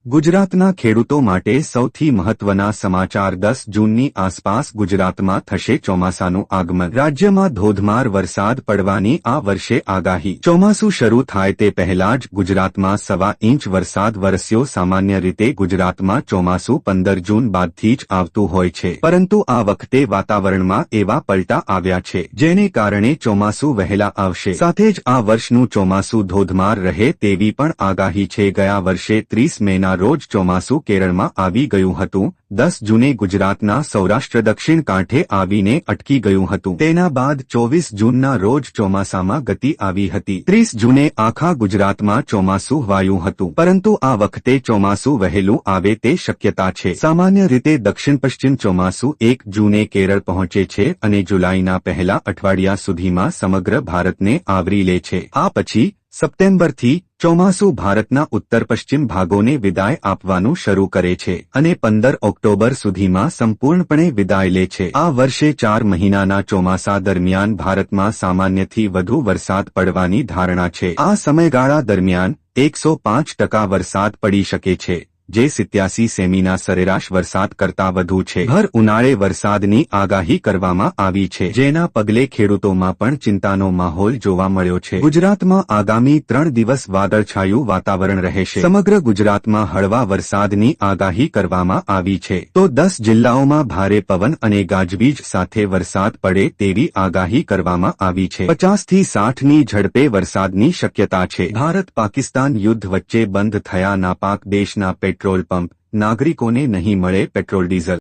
ગુજરાતના ખેડૂતો માટે સૌથી મહત્વના સમાચાર 10 જૂનની આસપાસ ગુજરાતમાં થશે ચોમાસાનું આગમન। રાજ્યમાં ધોધમાર વરસાદ પડવાની આ વર્ષે આગાહી। ચોમાસું શરૂ થાય તે પહેલા જ ગુજરાતમાં 1.25 ઇંચ વરસાદ વરસ્યો। સામાન્ય રીતે ગુજરાતમાં ચોમાસું 15 જૂન બાદથી જ આવતું હોય છે, પરંતુ આ વખતે વાતાવરણમાં એવા પલટા આવ્યા છે જેને કારણે ચોમાસું વહેલા આવશે। સાથે જ આ વર્ષનું ચોમાસું ધોધમાર રહે તેવી પણ આગાહી છે। ગયા વર્ષે 30 મેના રોજ ચોમાસું કેરળમાં આવી ગયું હતું। 10 જૂને ગુજરાતના સૌરાષ્ટ્ર દક્ષિણ કાંઠે આવીને અટકી ગયું હતું। તેના બાદ 24 જૂનના રોજ ચોમાસામાં ગતિ આવી હતી। 30 જૂને આખા ગુજરાતમાં ચોમાસું વાયું હતું, પરંતુ આ વખતે ચોમાસું વહેલું આવે તે શક્યતા છે। સામાન્ય રીતે દક્ષિણ પશ્ચિમ ચોમાસું 1 જૂને કેરળ પહોંચે છે અને જુલાઈના પહેલા અઠવાડિયા સુધીમાં સમગ્ર ભારતને આવરી લે છે। આ પછી સપ્ટેમ્બરથી ચોમાસું ભારતના ઉત્તર પશ્ચિમ ભાગોને વિદાય આપવાનું શરૂ કરે છે અને 15 ઓક્ટોબર સુધીમાં સંપૂર્ણપણે વિદાય લે છે। આ વર્ષે 4 મહિનાના ચોમાસા દરમિયાન ભારતમાં સામાન્યથી વધુ વરસાદ પડવાની ધારણા છે। આ સમયગાળા દરમિયાન 105% વરસાદ પડી શકે છે, જે 87 સેમીના સરેરાશ વરસાદ કરતાં વધુ છે। ભર ઉનાળે વરસાદની આગાહી કરવામાં આવી છે, જેના પગલે ખેડૂતોમાં પણ ચિંતાનો માહોલ જોવા મળ્યો છે। ગુજરાતમાં આગામી 3 દિવસ વાદળછાયું વાતાવરણ રહેશે। સમગ્ર ગુજરાતમાં હળવા વરસાદની આગાહી કરવામાં આવી છે, તો 10 જિલ્લાઓમાં ભારે પવન અને ગાજવીજ સાથે વરસાદ પડે તેવી આગાહી કરવામાં આવી છે। 50 થી 60ની ઝડપે વરસાદની શક્યતા છે। ભારત પાકિસ્તાન યુદ્ધ વચ્ચે બંધ થયા નાપાક દેશના પેટ્રોલ પંપ, નાગરિકોને નહીં મળે પેટ્રોલ ડીઝલ।